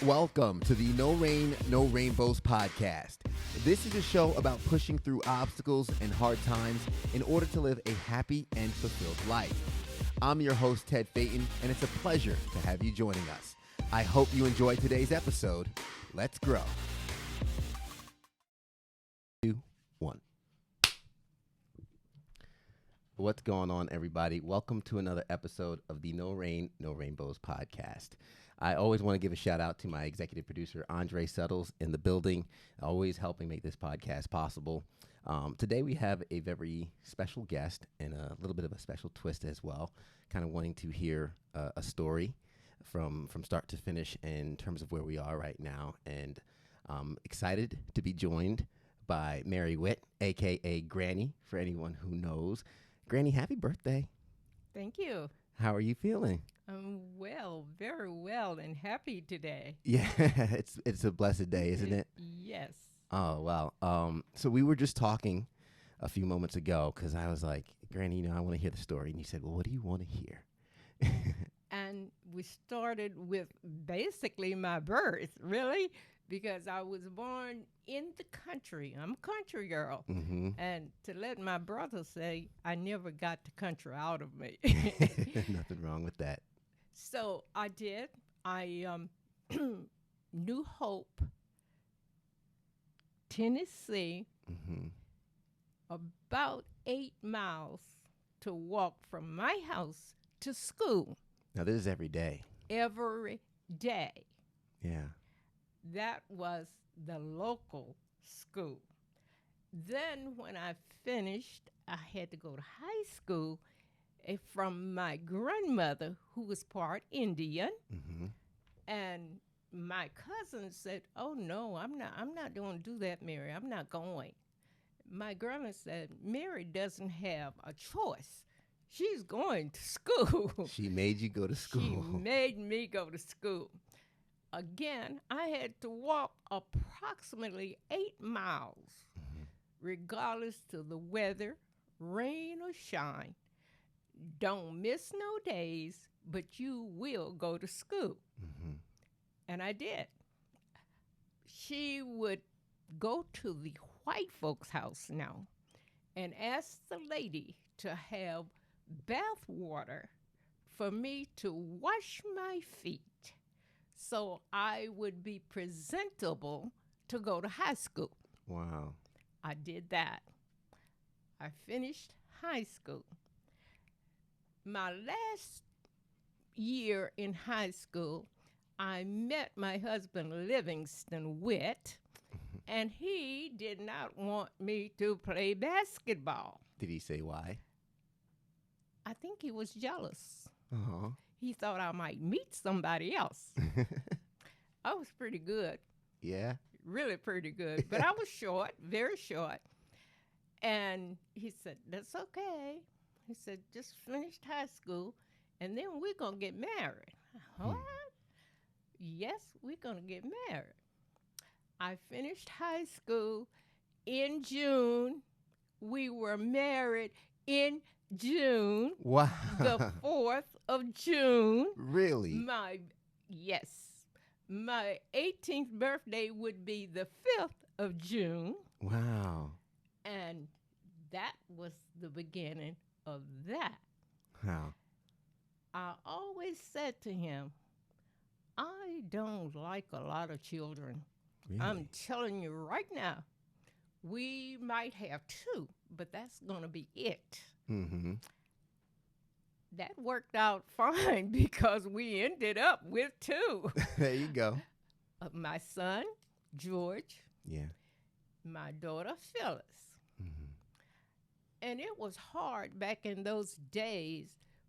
Welcome to the No Rain, No Rainbows podcast. This is a show about pushing through obstacles and hard times in order to live a happy and fulfilled life. I'm your host, Ted Phaeton, and it's a pleasure to have you joining us. I hope you enjoyed today's episode. Let's grow. 2, 1. What's going on, everybody? Welcome to another episode of the No Rain, No Rainbows podcast. I always want to give a shout out to my executive producer, Andre Settles, in the building, always helping make this podcast possible. Today we have a very special guest and a little bit of a special twist as well, kind of wanting to hear a story from start to finish in terms of where we are right now. And excited to be joined by Mary Witt, a.k.a. Granny, for anyone who knows. Granny, happy birthday. Thank you. How are you feeling? I'm well, very well, and happy today. Yeah, it's a blessed day, isn't it? Yes. Oh, wow. So we were just talking a few moments ago because I was like, Granny, I want to hear the story. And you said, well, what do you want to hear? And we started with basically my birth, really, because I was born in the country. I'm a country girl. Mm-hmm. And to let my brother say, I never got the country out of me. Nothing wrong with that. So I did. I New Hope, Tennessee, about 8 miles to walk from my house to school. Now, this is every day. Every day. Yeah. That was the local school. Then when I finished, I had to go to high school from my grandmother, who was part Indian. Mm-hmm. And my cousin said, oh, no, I'm not going to do that, Mary. I'm not going. My grandma said, Mary doesn't have a choice. She's going to school. She made you go to school. She made me go to school. Again, I had to walk approximately 8 miles, regardless to the weather, rain or shine. Don't miss no days, but you will go to school. Mm-hmm. And I did. She would go to the white folks' house now and ask the lady to have bath water for me to wash my feet so I would be presentable to go to high school. Wow. I did that. I finished high school. My last year in high school, I met my husband, Livingston Witt, and he did not want me to play basketball. Did he say why? I think he was jealous. Uh-huh. He thought I might meet somebody else. I was pretty good. Yeah? Really pretty good. But I was short, very short. And he said, that's okay. He said, just finished high school, and then we're going to get married. What? Yes, we're going to get married. I finished high school in June. We were married in June. Wow. The 4th of June. Really? My 18th birthday would be the 5th of June. Wow. And that was the beginning of that. How? I always said to him, I don't like a lot of children. Really? I'm telling you right now, we might have 2, but that's going to be it. Mm-hmm. That worked out fine because we ended up with 2. There you go. My son, George. Yeah. My daughter, Phyllis. Mm-hmm. And it was hard back in those days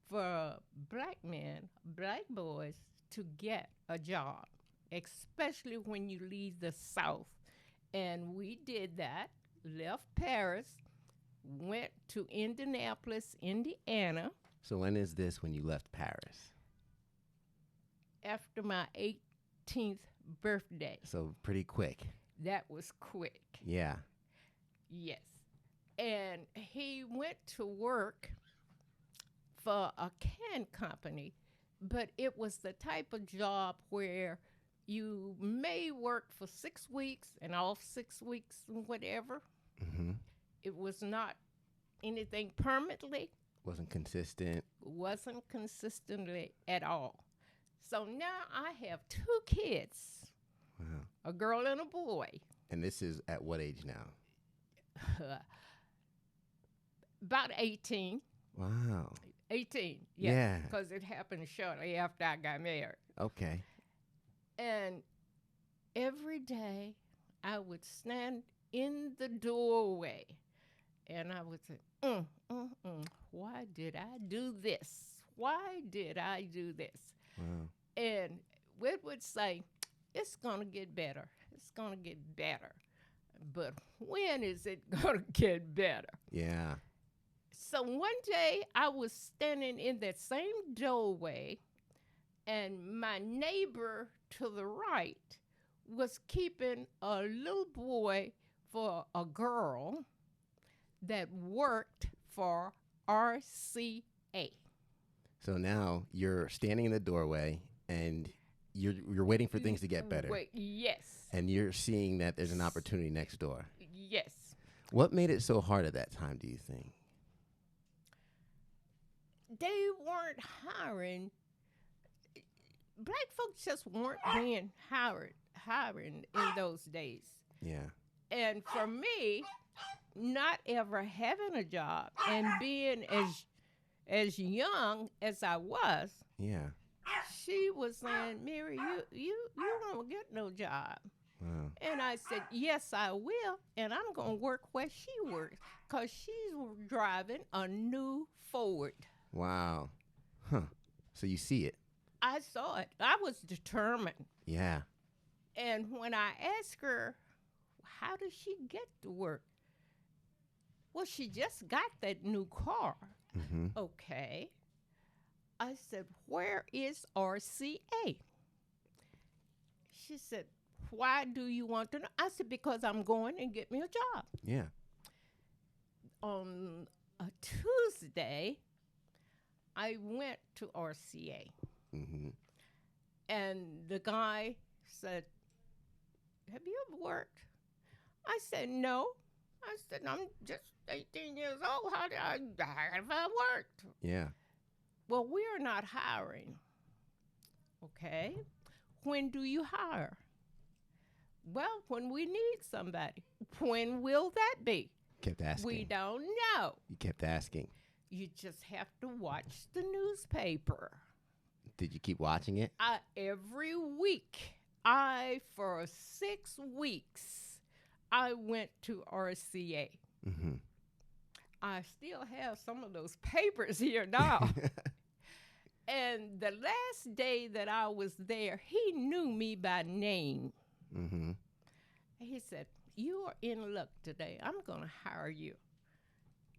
for black men, black boys, to get a job, especially when you leave the South. And we did that, left Paris, went to Indianapolis, Indiana. So when is this when you left Paris? After my 18th birthday. So pretty quick. That was quick. Yeah. Yes. And he went to work for a can company, but it was the type of job where you may work for 6 weeks and off 6 weeks, whatever. Mm-hmm. It was not anything permanently. Wasn't consistent. Wasn't consistently at all. So now I have 2 kids, Wow. a girl and a boy. And this is at what age now? About 18. Wow. 18, Yeah. because it happened shortly after I got married. Okay. And every day I would stand in the doorway and I would say, why did I do this? Why did I do this? Wow. And Witt would say, it's going to get better. It's going to get better. But when is it going to get better? Yeah. So one day I was standing in that same doorway, and my neighbor to the right was keeping a little boy for a girl that worked for RCA. So now you're standing in the doorway and you're waiting for things to get better. Wait, yes. And you're seeing that there's an opportunity next door. Yes. What made it so hard at that time, do you think? They weren't hiring. Black folks just weren't being hiring in those days. Yeah. And for me, not ever having a job and being as young as I was, Yeah. she was saying, Mary, you won't get no job. Wow. And I said, yes, I will. And I'm going to work where she works because she's driving a new Ford. Wow. Huh. So you see it. I saw it. I was determined. Yeah. And when I asked her, how does she get to work? Well, she just got that new car. Mm-hmm. Okay. I said, where is RCA? She said, why do you want to know? I said, because I'm going and get me a job. Yeah. On a Tuesday, I went to RCA. Mm-hmm. And the guy said, have you ever worked? I said, no. I said, I'm just 18 years old. How have I worked? Yeah. Well, we are not hiring. Okay. When do you hire? Well, when we need somebody. When will that be? Kept asking. We don't know. You kept asking. You just have to watch the newspaper. Did you keep watching it? Every week, for 6 weeks, I went to RCA. Mm-hmm. I still have some of those papers here now. And the last day that I was there, he knew me by name. Mm-hmm. He said, you are in luck today. I'm going to hire you.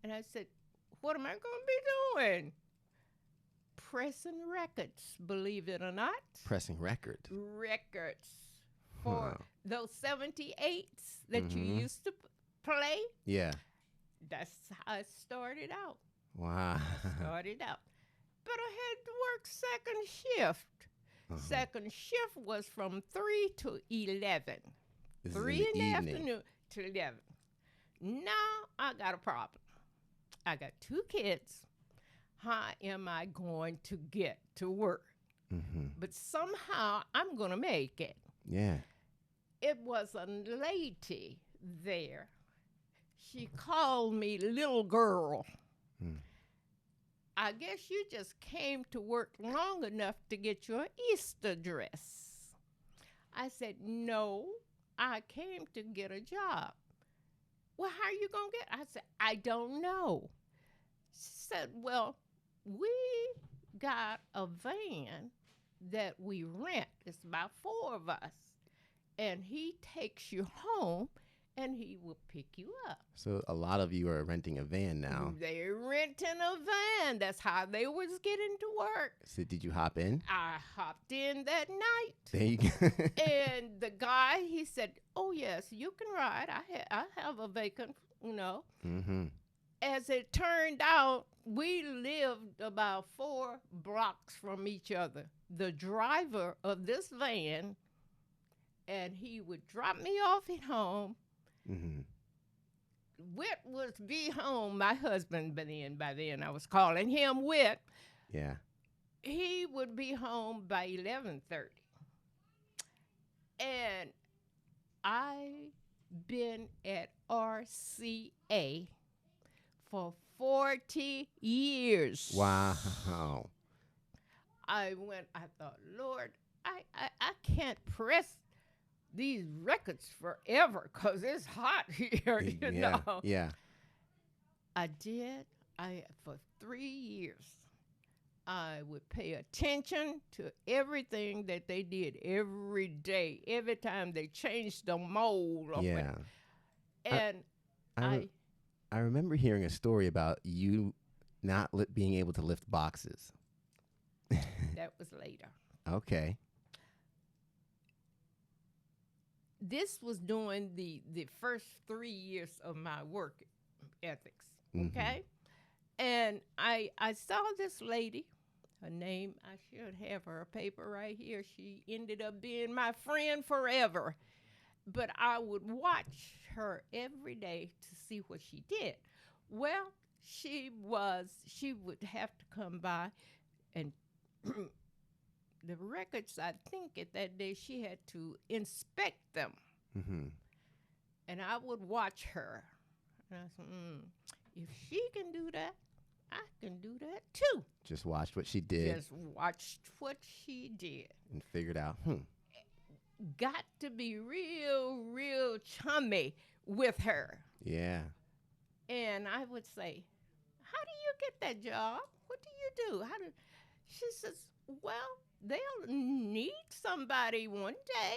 And I said, what am I going to be doing? Pressing records, believe it or not. Pressing records. Records for those 78s that you used to play. Yeah. That's how I started out. Wow. But I had to work second shift. Second shift was from 3 to 11. This 3 in the evening. afternoon to 11. Now I got a problem. I got 2 kids. How am I going to get to work? Mm-hmm. But somehow I'm going to make it. Yeah. It was a lady there. She called me little girl. Mm. I guess you just came to work long enough to get your Easter dress. I said, no, I came to get a job. Well, how are you going to get it? I said, I don't know. She said, well, we got a van that we rent. It's about 4 of us. And he takes you home and he will pick you up. So a lot of you are renting a van now. They're renting a van. That's how they was getting to work. So did you hop in? I hopped in that night. There you go. And the guy, he said, oh, yes, you can ride. I have a vacant, Mm-hmm. As it turned out, we lived about 4 blocks from each other. The driver of this van and he would drop me off at home. Mm-hmm. Witt was be home. My husband, by then I was calling him Witt. Yeah. He would be home by 11:30, and I been at RCA for 40 years. Wow. I thought, Lord, I can't press these records forever because it's hot here, you Yeah. know. Yeah. I did. For 3 years, I would pay attention to everything that they did every day, every time they changed the mold of it. Yeah. And I remember hearing a story about you not being able to lift boxes. that was later. Okay. This was during the first 3 years of my work ethics, okay? And I saw this lady. Her name, I should have her paper right here. She ended up being my friend forever. But I would watch her every day to see what she did. Well, she would have to come by, and the records, I think at that day, she had to inspect them. Mm-hmm. And I would watch her. And I said, if she can do that, I can do that too. Just watched what she did. Just watched what she did. And figured out, Got to be real chummy with her. Yeah. And I would say, how do you get that job? What do you do? She says, well, they'll need somebody one day.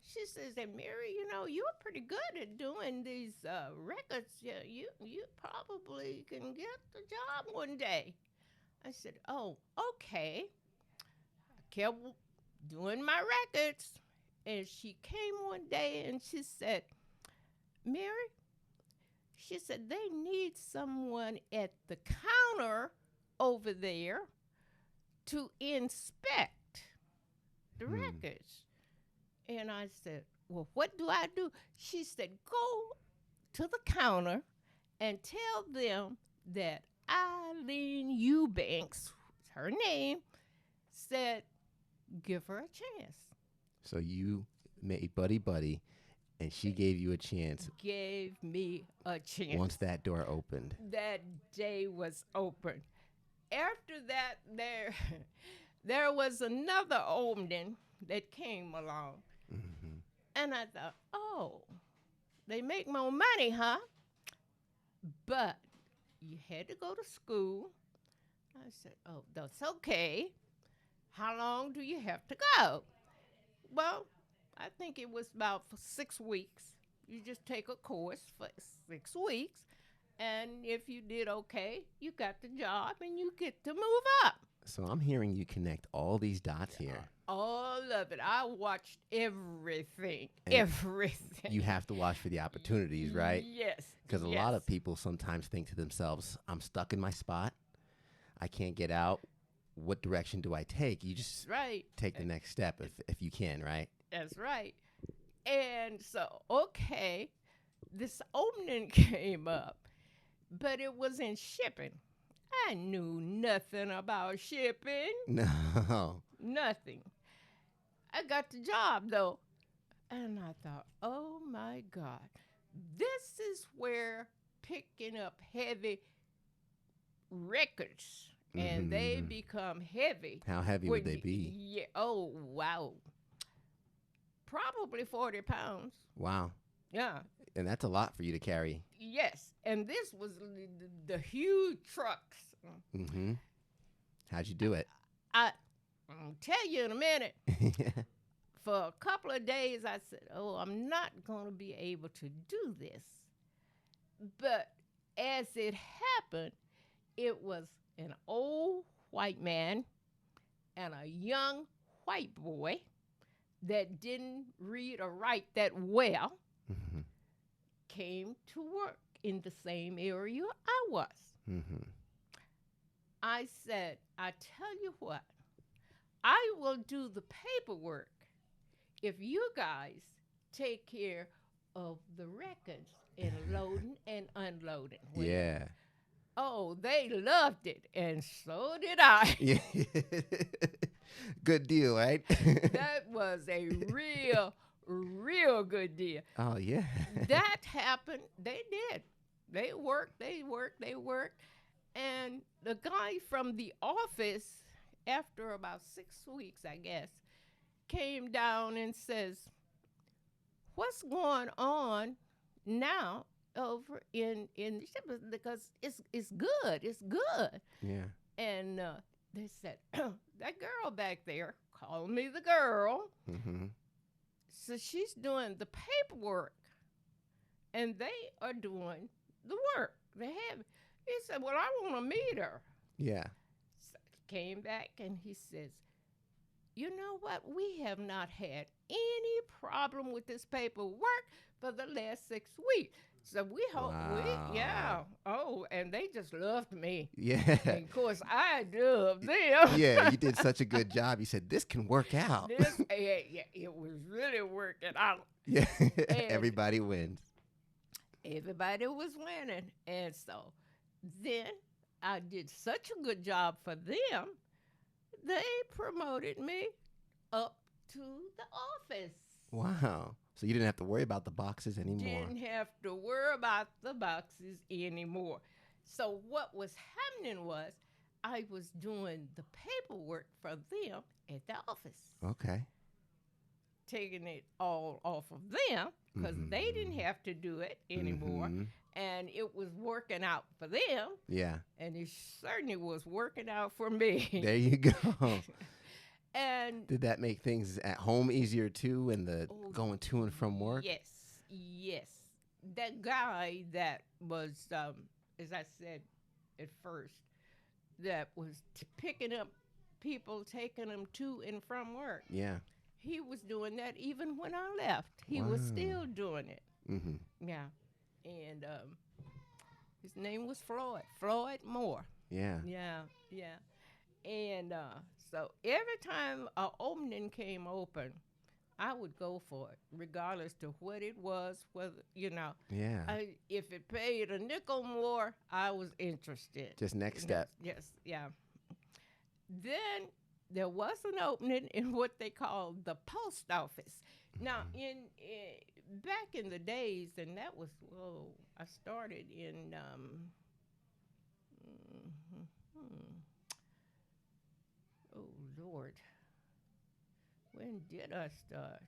She says, and Mary, you're pretty good at doing these records. Yeah, you probably can get the job one day. I said, oh, okay. I kept doing my records. And she came one day and she said, Mary, she said, they need someone at the counter over there to inspect the records. And I said, well, what do I do? She said, go to the counter and tell them that Eileen Eubanks, her name, said, give her a chance. So you made buddy, and she gave you a chance. Gave me a chance. Once that door opened. That day was open. After that, there was another opening that came along. Mm-hmm. And I thought, oh, they make more money, huh? But you had to go to school. I said, oh, that's okay. How long do you have to go? Well, I think it was about for 6 weeks. You just take a course for 6 weeks. And if you did okay, you got the job and you get to move up. So I'm hearing you connect all these dots here. All of it. I watched everything. And everything. You have to watch for the opportunities, right? Yes. Because a lot of people sometimes think to themselves, I'm stuck in my spot. I can't get out. What direction do I take? You just take the next step if you can, right? That's right. And so, okay, this opening came up, but it was in shipping. I knew nothing about shipping. No. Nothing. I got the job, though. And I thought, oh, my God, this is where picking up heavy records, and they become heavy. How heavy would they be? Yeah. Oh, wow. Probably 40 pounds. Wow. Yeah. And that's a lot for you to carry. Yes. And this was the huge trucks. Mm-hmm. How'd you do it? I'll tell you in a minute. For a couple of days, I said, oh, I'm not going to be able to do this. But as it happened, it was an old white man and a young white boy that didn't read or write that well came to work in the same area I was. I said, I tell you what, I will do the paperwork if you guys take care of the records and loading and unloading. Yeah. Oh, they loved it, and so did I. Yeah. Good deal, right? That was a real good deal. Oh, yeah. That happened. They did. They worked. And the guy from the office, after about 6 weeks, I guess, came down and says, "What's going on now over in the ship?" Because it's good. It's good. Yeah. And they said, "That girl back there," call me the girl. Mm-hmm. So she's doing the paperwork, and they are doing the work. They have. He said, "Well, I want to meet her." Yeah. So came back and he says, "You know what? We have not had any problem with this paperwork for the last 6 weeks. So we hope Wow. yeah. Oh, and they just loved me. Yeah. And of course, I loved them. Yeah, you did such a good job. You said, this can work out. It was really working out. Yeah. Everybody wins. Everybody was winning. And so then I did such a good job for them, they promoted me up to the office. Wow. So you didn't have to worry about the boxes anymore. Didn't have to worry about the boxes anymore. So what was happening was I was doing the paperwork for them at the office. Okay. Taking it all off of them because they didn't have to do it anymore. Mm-hmm. And it was working out for them. Yeah. And it certainly was working out for me. There you go. And did that make things at home easier too, and the going to and from work? Yes. That guy that was, as I said at first, that was picking up people, taking them to and from work. Yeah. He was doing that even when I left. He was still doing it. Mm-hmm. Yeah. And his name was Floyd Moore. Yeah. Yeah. And so every time an opening came open, I would go for it, regardless to what it was, whether, Yeah. If it paid a nickel more, I was interested. Just next step. Yes, yeah. Then there was an opening in what they called the post office. Now, back in the days, and that was, I started in, oh, Lord. When did I start?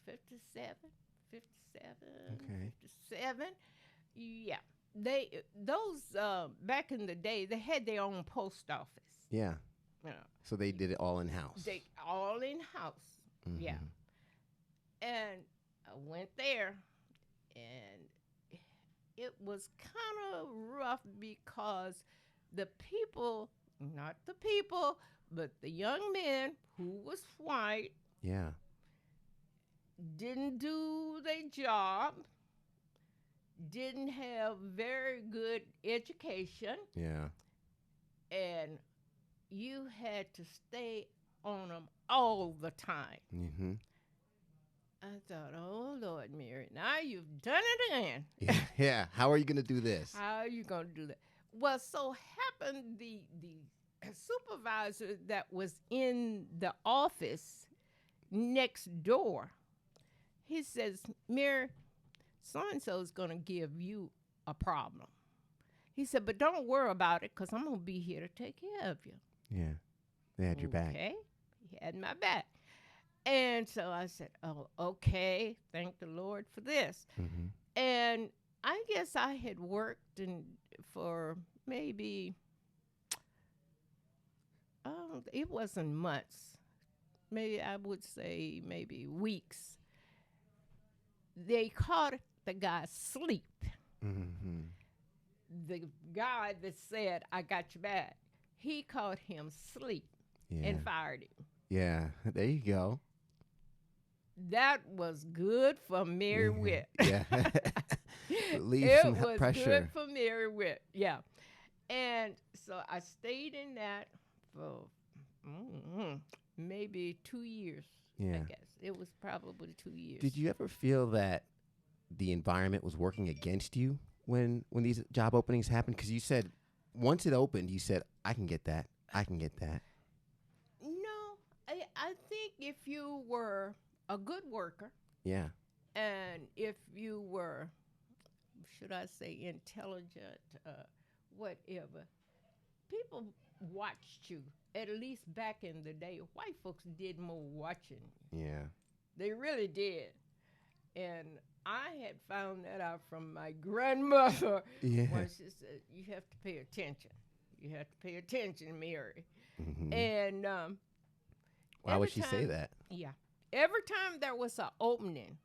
57. Okay. 57. Yeah. Those back in the day, they had their own post office. Yeah. You know, So they did it all in house. they all in house. Mm-hmm. Yeah. And I went there, and it was kind of rough because the people, not the people, but the young men who was white, Yeah. didn't do their job, didn't have very good education, Yeah. and you had to stay on them all the time. Mm-hmm. I thought, oh, Lord, Mary, now you've done it again. Yeah. How are you going to do this? How are you going to do that? Well, so happened the supervisor that was in the office next door, he says, "Mary, so-and-so is going to give you a problem." He said, "But don't worry about it because I'm going to be here to take care of you." Yeah. They had your back. Okay. He had my back. And so I said, "Oh, okay. Thank the Lord for this." Mm-hmm. And I guess I had worked for maybe, it wasn't months. Maybe I would say maybe weeks. They caught the guy asleep. Mm-hmm. The guy that said, "I got your back," he caught him asleep Yeah. and fired him. Yeah. There you go. That was good for Mary Witt. Yeah. Relieve It some was pressure. good for Mary Witt, yeah. And so I stayed in that for maybe 2 years. Yeah. I guess it was probably 2 years. Did you ever feel that the environment was working against you when these job openings happened? Because you said once it opened, you said, I can get that. I can get that. No, I think if you were a good worker, Yeah. and if you were, should I say, intelligent, whatever, people watched you. At least back in the day, white folks did more watching. Yeah. They really did. And I had found that out from my grandmother. Yeah. When she said, you have to pay attention. You have to pay attention, Mary. Mm-hmm. And why would she say that? Yeah. Every time there was an opening,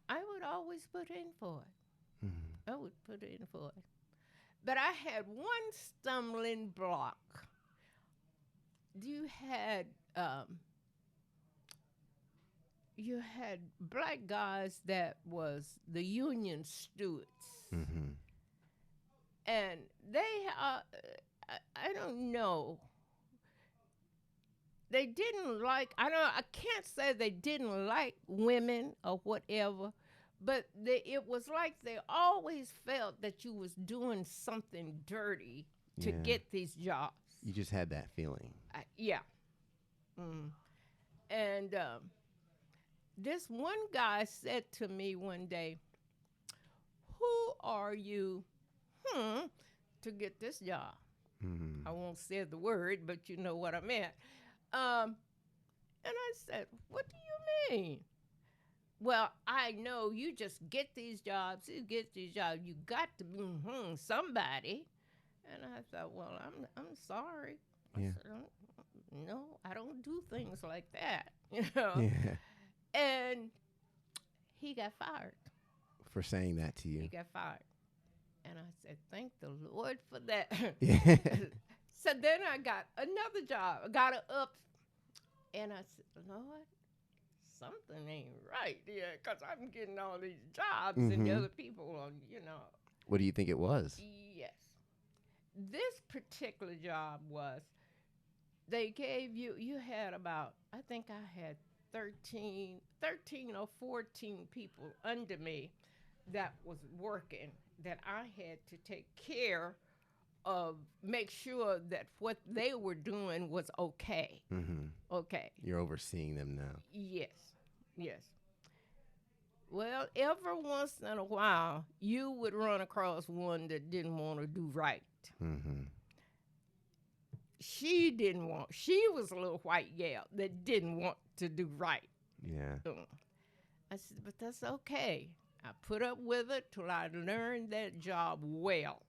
I would always put in for it. Mm-hmm. I would put in for it. But I had one stumbling block. You had black guys that was the union stewards. Mm-hmm. And they, I don't know. They didn't like, I can't say they didn't like women or whatever, but it was like they always felt that you was doing something dirty to get these jobs. You just had that feeling. Yeah. And this one guy said to me one day, who are you to get this job? Mm-hmm. I won't say the word, but you know what I meant. And I said, what do you mean? Well, I know you just get these jobs. You get these jobs. You got to be somebody. And I thought, well, I'm sorry. Yeah. I said, no, I don't do things like that. You know. Yeah. And he got fired. For saying that to you. He got fired. And I said, thank the Lord for that. Yeah. So then I got another job. I got it up. And I said, Lord, something ain't right here because I'm getting all these jobs and the other people are, What do you think it was? Yes. This particular job was, they gave you had about, I think I had 13 or 14 people under me that was working, that I had to take care of, make sure that what they were doing was okay. Mm-hmm. Okay. You're overseeing them now. Yes. Well, every once in a while, you would run across one that didn't want to do right. Mm-hmm. She was a little white gal that didn't want to do right. Yeah. I said, but that's okay. I put up with it till I learned that job well.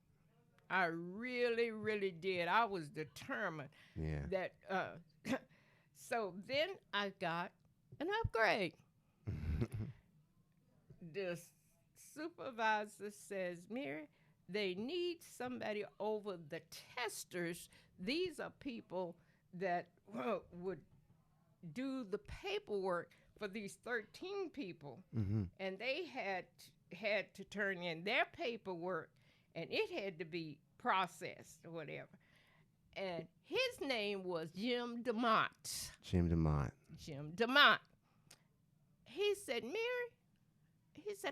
I really, really did. I was determined that. So then I got an upgrade. The supervisor says, Mary, they need somebody over the testers. These are people that would do the paperwork for these 13 people. Mm-hmm. And they had to turn in their paperwork, and it had to be processed or whatever. And his name was Jim DeMont. Jim DeMont. He said, Mary,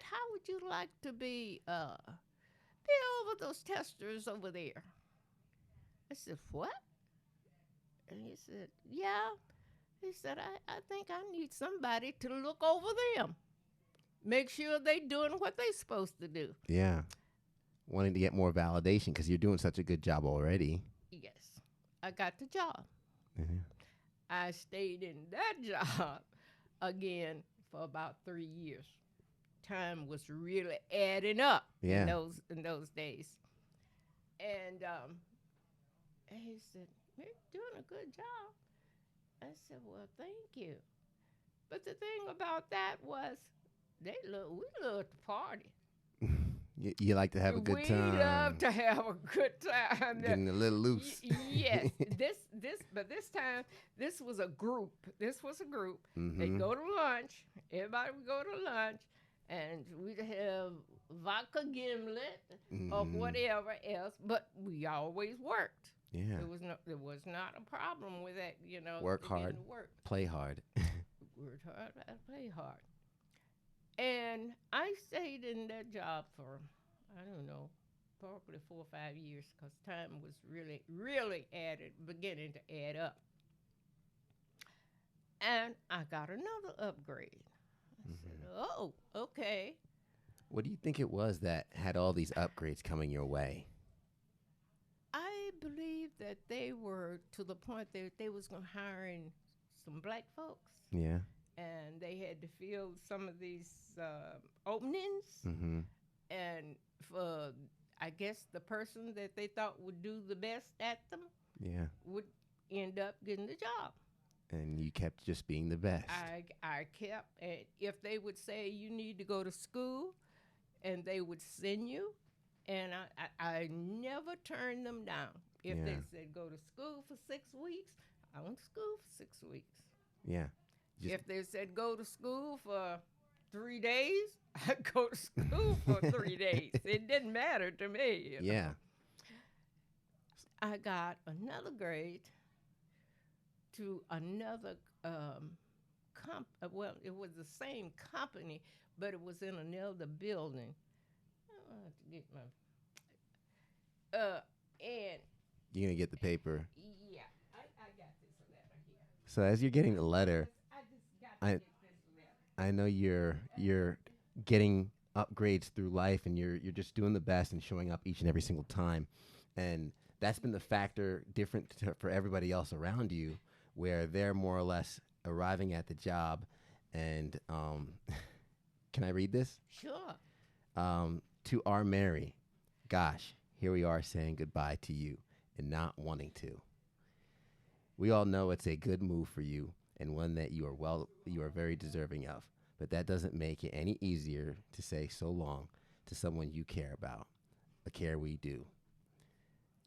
how would you like to be over those testers over there? I said, what? And he said, yeah. He said, I think I need somebody to look over them. Make sure they doing what they supposed to do. Yeah. Wanting to get more validation because you're doing such a good job already. Yes. I got the job. Mm-hmm. I stayed in that job again for about 3 years. Time was really adding up in those days. And he said, you're doing a good job. I said, well, thank you. But the thing about that was, we love to party. You like to have a good time. We love to have a good time. Getting a little loose. Yes. But this time, this was a group. Mm-hmm. They'd go to lunch. Everybody would go to lunch. And we'd have vodka gimlet or whatever else. But we always worked. Yeah. There was not a problem with that, Work it hard, didn't work. play hard. Worked hard, I play hard. And I stayed in that job for, I don't know, probably 4 or 5 years because time was really, really beginning to add up. And I got another upgrade. I said, Hmm. oh, okay. What do you think it was that had all these upgrades coming your way? I believe that they were to the point that they was going to hire in some black folks. Yeah. And they had to fill some of these openings. Mm-hmm. And for, I guess, the person that they thought would do the best at them Yeah. would end up getting the job. And you kept just being the best. I kept, and if they would say you need to go to school, and they would send you, and I never turned them down. If they Yeah. said go to school for 6 weeks, I went to school for 6 weeks. Yeah. Just If they said go to school for 3 days, I'd go to school for 3 days. It didn't matter to me. Yeah. I got another grade to another well, it was the same company, but it was in another building. I have to get my and You're gonna get the paper. yeah, I got this letter here. So as you're getting the letter, I just got I to get this letter. I know you're getting upgrades through life, and you're just doing the best and showing up each and every single time, and that's been the factor different for everybody else around you, where they're more or less arriving at the job, and can I read this? Sure. To our Mary, gosh, here we are saying goodbye to you and not wanting to. We all know it's a good move for you and one that you are very deserving of. But that doesn't make it any easier to say so long to someone you care about, a care we do.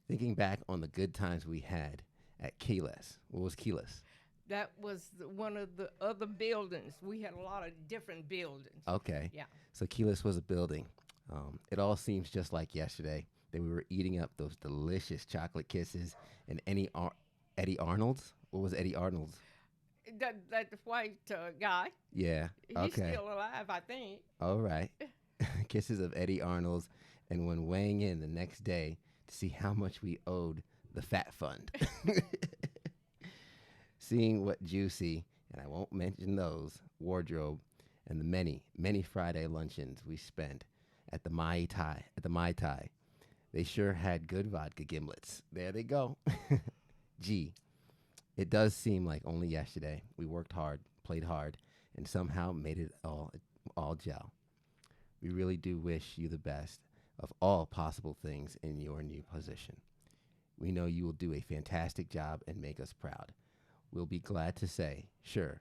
Thinking back on the good times we had at Keyless. What was Keyless? That was one of the other buildings. We had a lot of different buildings. Okay. Yeah. So Keyless was a building. It all seems just like yesterday that we were eating up those delicious chocolate kisses and Eddie Arnold's. What was Eddie Arnold's? That white guy. Yeah. He's Okay. still alive, I think. All right. Kisses of Eddie Arnold's, and when weighing in the next day to see how much we owed the Fat Fund. Seeing what juicy, and I won't mention those, wardrobe, and the many, many Friday luncheons we spent at the Mai Tai. They sure had good vodka gimlets. There they go. Gee, it does seem like only yesterday we worked hard, played hard, and somehow made it all gel. We really do wish you the best of all possible things in your new position. We know you will do a fantastic job and make us proud. We'll be glad to say, sure,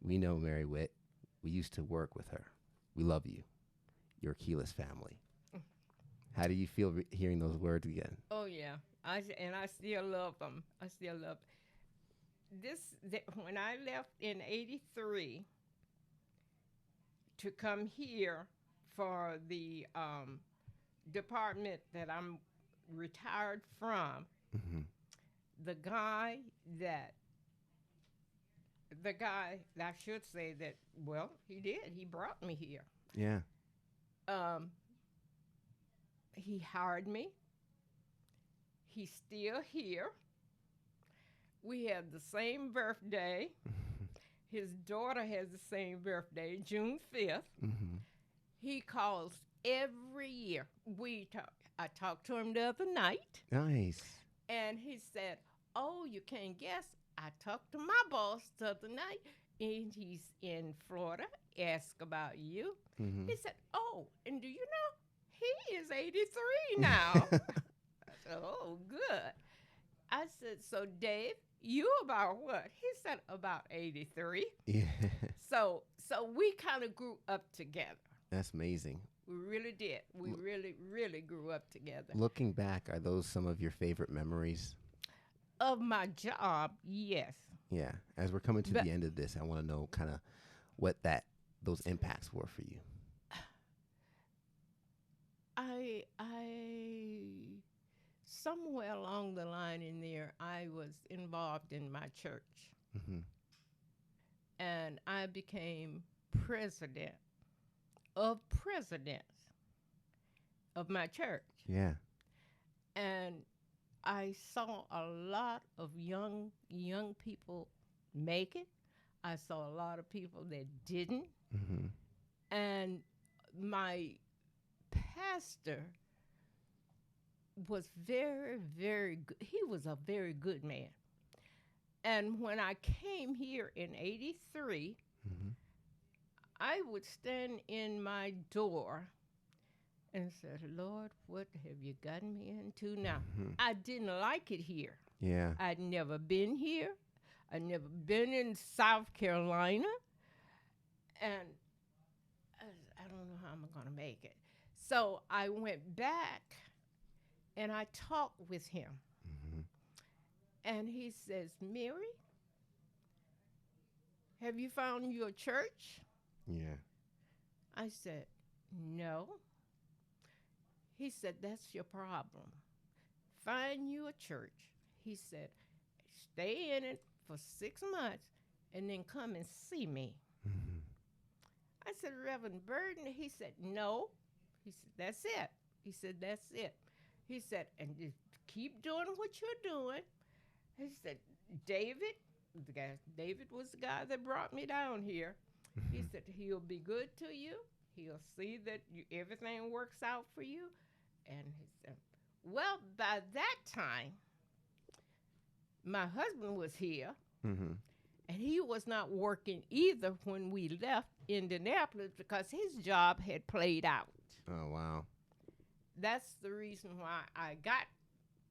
we know Mary Witt. We used to work with her. We love you, your Keyless family. How do you feel hearing those words again? Oh yeah, I still love them. I still love when I left in '83 to come here for the department that I'm retired from. Mm-hmm. The guy that I should say that, well, he did. He brought me here. Yeah. He hired me. He's still here. We have the same birthday. His daughter has the same birthday, June 5th. Mm-hmm. He calls every year. I talked to him the other night, Nice. and he said, "Oh, you can't guess. I talked to my boss the other night, and he's in Florida. Asked about you." Mm-hmm. He said, "Oh, and do you know he is 83 now?" I said, "Oh, good." I said, "So, Dave, you about what?" He said, "About 83." Yeah. So we kind of grew up together. That's amazing. We really did. We really, really grew up together. Looking back, are those some of your favorite memories? Of my job, yes. Yeah. As we're coming to But- the end of this, I want to know kind of what those impacts were for you. somewhere along the line in there, I was involved in my church, Mm-hmm. and I became president of presidents of my church. Yeah. And I saw a lot of young people make it. I saw a lot of people that didn't. Mm-hmm. And my pastor was very, very good. He was a very good man. And when I came here in 83, Mm-hmm. I would stand in my door and said, Lord, what have you gotten me into now? Mm-hmm. I didn't like it here. Yeah. I'd never been here. I'd never been in South Carolina. And I don't know how I'm going to make it. So I went back and I talked with him. Mm-hmm. And he says, Mary, have you found your church? Yeah. I said, no. He said, that's your problem. Find you a church. He said, stay in it for 6 months and then come and see me. Mm-hmm. I said, Reverend Burden. He said, no. He said, that's it. He said, that's it. He said, and just keep doing what you're doing. He said, David was the guy that brought me down here. He said, he'll be good to you. He'll see that everything works out for you. And he said, well, by that time, my husband was here, Mm-hmm. and he was not working either when we left Indianapolis because his job had played out. Oh, wow. That's the reason why I got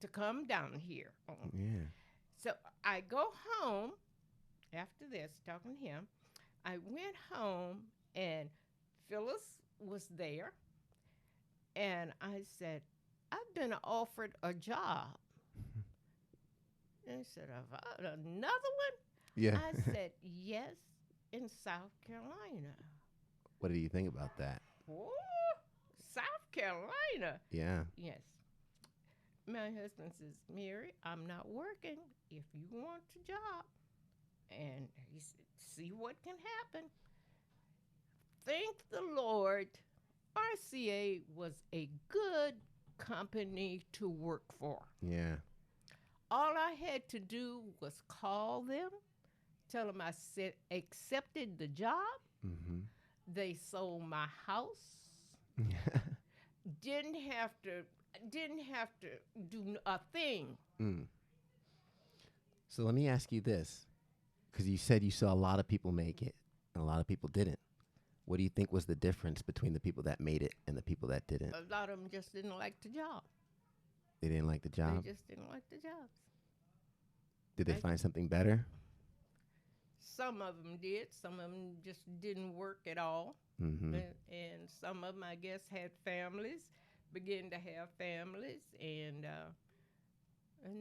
to come down here. Yeah. So I go home after this, talking to him. I went home, and Phyllis was there, and I said, I've been offered a job. And he said, another one? Yeah. I said, yes, in South Carolina. What do you think about that? Oh, South Carolina. Yeah. Yes. My husband says, Mary, I'm not working if you want a job. And he said, see what can happen. Thank the Lord, RCA was a good company to work for. Yeah. All I had to do was call them, tell them I accepted the job. Mm-hmm. They sold my house. Didn't have to do a thing. Mm. So let me ask you this, because you said you saw a lot of people make it and a lot of people didn't. What do you think was the difference between the people that made it and the people that didn't? A lot of them just didn't like the job. They didn't like the job? They just didn't like the jobs. Did they find something better? Some of them did. Some of them just didn't work at all. Mm-hmm. And some of them, I guess, had families, began to have families, and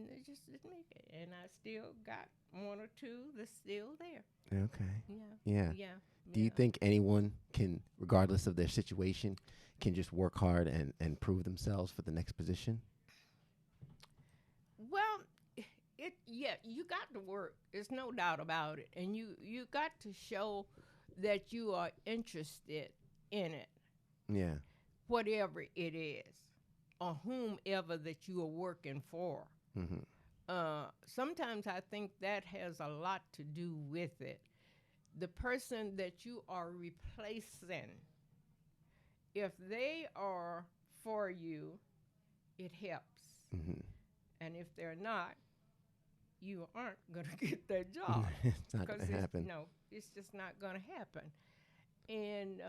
they just didn't make it. And I still got one or two that's still there. Okay. Yeah. Yeah. Do you think anyone can, regardless of their situation, can just work hard and prove themselves for the next position? Well, you got to work. There's no doubt about it. And you got to show that you are interested in it. Yeah. Whatever it is, or whomever that you are working for. Mm-hmm. Sometimes I think that has a lot to do with it. The person that you are replacing, if they are for you, it helps. Mm-hmm. And if they're not, you aren't going to get that job. It's not going to happen. No, it's just not going to happen. And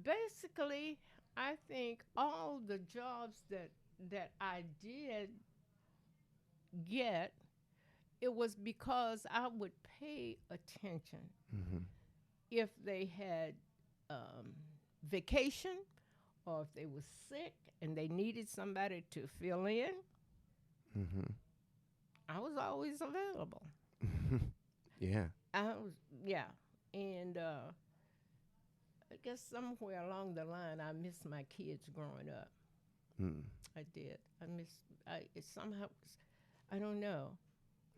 basically, I think all the jobs that I did get, it was because I would pay attention. Mm-hmm. If they had vacation, or if they were sick and they needed somebody to fill in, Mm-hmm. I was always available. Yeah. And I guess somewhere along the line, I missed my kids growing up. Mm. I did. I miss. It somehow. I don't know.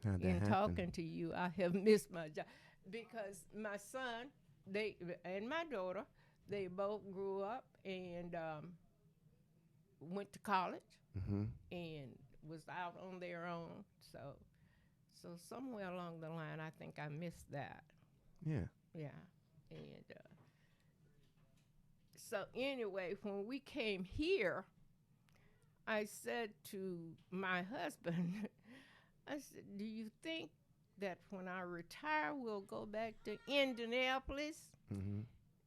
How'd that In happen? talking to you, I have missed my job because my son, they and my daughter, they both grew up and went to college Mm-hmm. and was out on their own. So somewhere along the line, I think I missed that. Yeah. Yeah, and so anyway, when we came here, I said to my husband, I said, "Do you think that when I retire, we'll go back to Indianapolis?" Mm-hmm.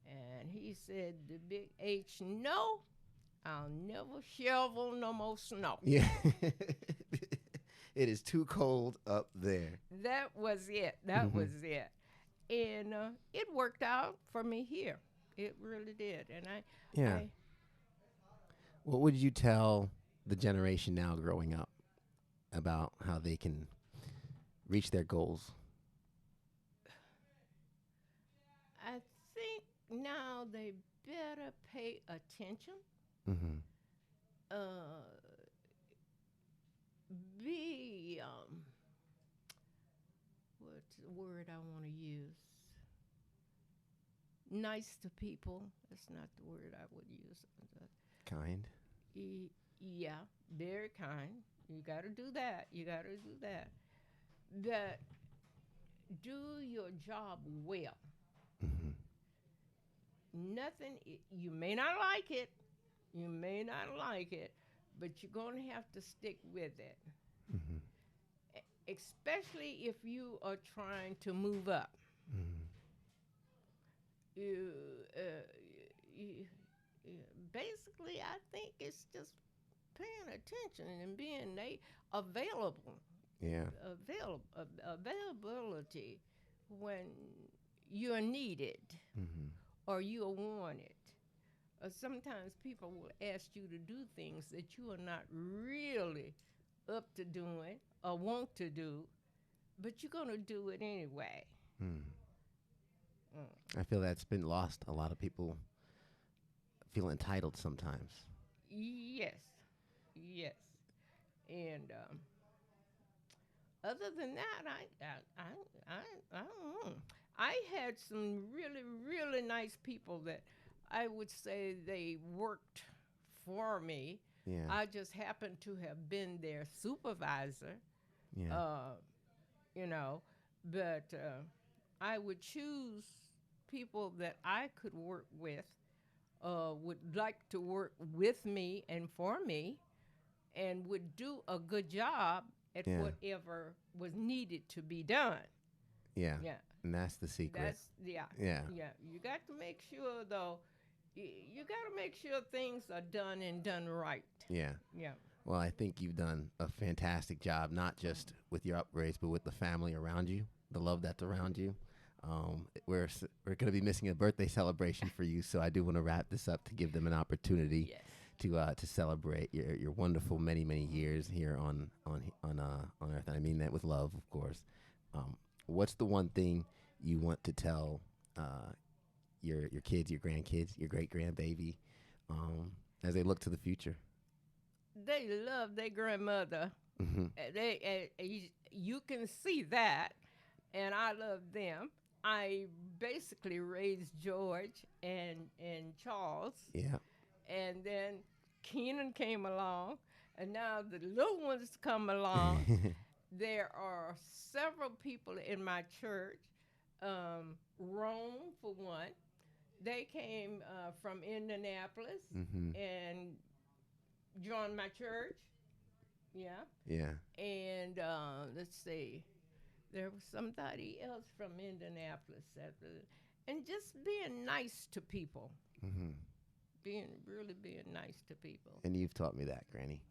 And he said, "The big H, no, I'll never shovel no more snow." Yeah. It is too cold up there. That was it. That Mm-hmm. was it. And it worked out for me here. It really did. And Yeah. I, What would you tell the generation now growing up about how they can reach their goals? I think now they better pay attention. Mm-hmm. Uh, be what's the word I want to use? Nice to people. That's not the word I would use. Kind. Yeah, very kind. You got to do that. You got to do that. But do your job well. Mm-hmm. Nothing. You may not like it. You may not like it, but you're going to have to stick with it. Mm-hmm. Especially if you are trying to move up. Mm-hmm. You, uh, you, basically, I think it's just paying attention and being available, Yeah. availability when you're needed Mm-hmm. or you are wanted. Sometimes people will ask you to do things that you are not really up to doing or want to do, but you're going to do it anyway. Mm. Mm. I feel that's been lost. A lot of people feel entitled sometimes. Yes, yes. And other than that, I don't know. I had some really, really nice people that I would say they worked for me. Yeah. I just happened to have been their supervisor, Yeah. uh, you know, but I would choose people that I could work with, would like to work with me and for me, and would do a good job at Yeah. whatever was needed to be done. Yeah. Yeah, And that's the secret. yeah, Yeah. yeah. You got to make sure though. You got to make sure things are done and done right. Yeah. Yeah. Well, I think you've done a fantastic job, not just with your upgrades, but with the family around you, the love that's around you. We're going to be missing a birthday celebration for you, so I do want to wrap this up to give them an opportunity Yes. to celebrate your wonderful many years here on Earth, and I mean that with love, of course. What's the one thing you want to tell your kids, your grandkids, your great grandbaby, as they look to the future? They love their grandmother. Mm-hmm. You can see that, and I love them. I basically raised George and Charles, Yeah. and then Keenan came along, and now the little ones come along. There are several people in my church. Rome, for one, they came from Indianapolis Mm-hmm. and joined my church. Yeah. Yeah. And let's see, there was somebody else from Indianapolis. And just being nice to people. Mm-hmm. Being nice to people. And you've taught me that, Granny.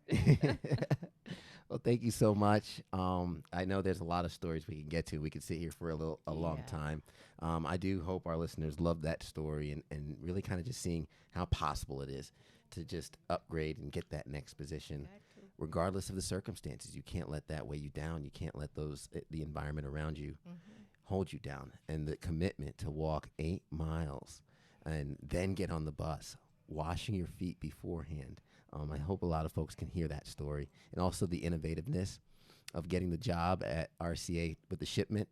Well, thank you so much. I know there's a lot of stories we can get to. We could sit here for a long time. I do hope our listeners love that story and really kind of just seeing how possible it is to just upgrade and get that next position, regardless of the circumstances. You can't let that weigh you down. You can't let the environment around you hold you down. And the commitment to walk 8 miles and then get on the bus, washing your feet beforehand, I hope a lot of folks can hear that story, and also the innovativeness of getting the job at RCA with the shipment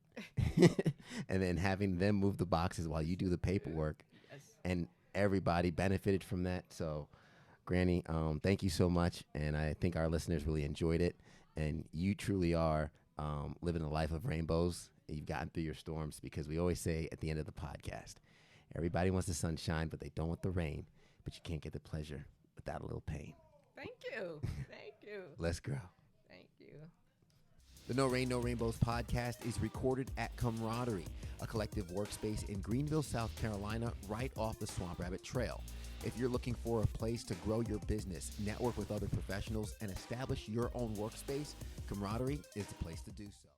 and then having them move the boxes while you do the paperwork. Yes. And everybody benefited from that. So, Granny, thank you so much. And I think our listeners really enjoyed it. And you truly are living a life of rainbows. You've gotten through your storms, because we always say at the end of the podcast, everybody wants the sunshine, but they don't want the rain. But you can't get the pleasure without a little pain. Thank you. Thank you. Let's grow. Thank you. The No Rain, No Rainbows podcast is recorded at Camaraderie, a collective workspace in Greenville, South Carolina, right off the Swamp Rabbit Trail. If you're looking for a place to grow your business, network with other professionals, and establish your own workspace, Camaraderie is the place to do so.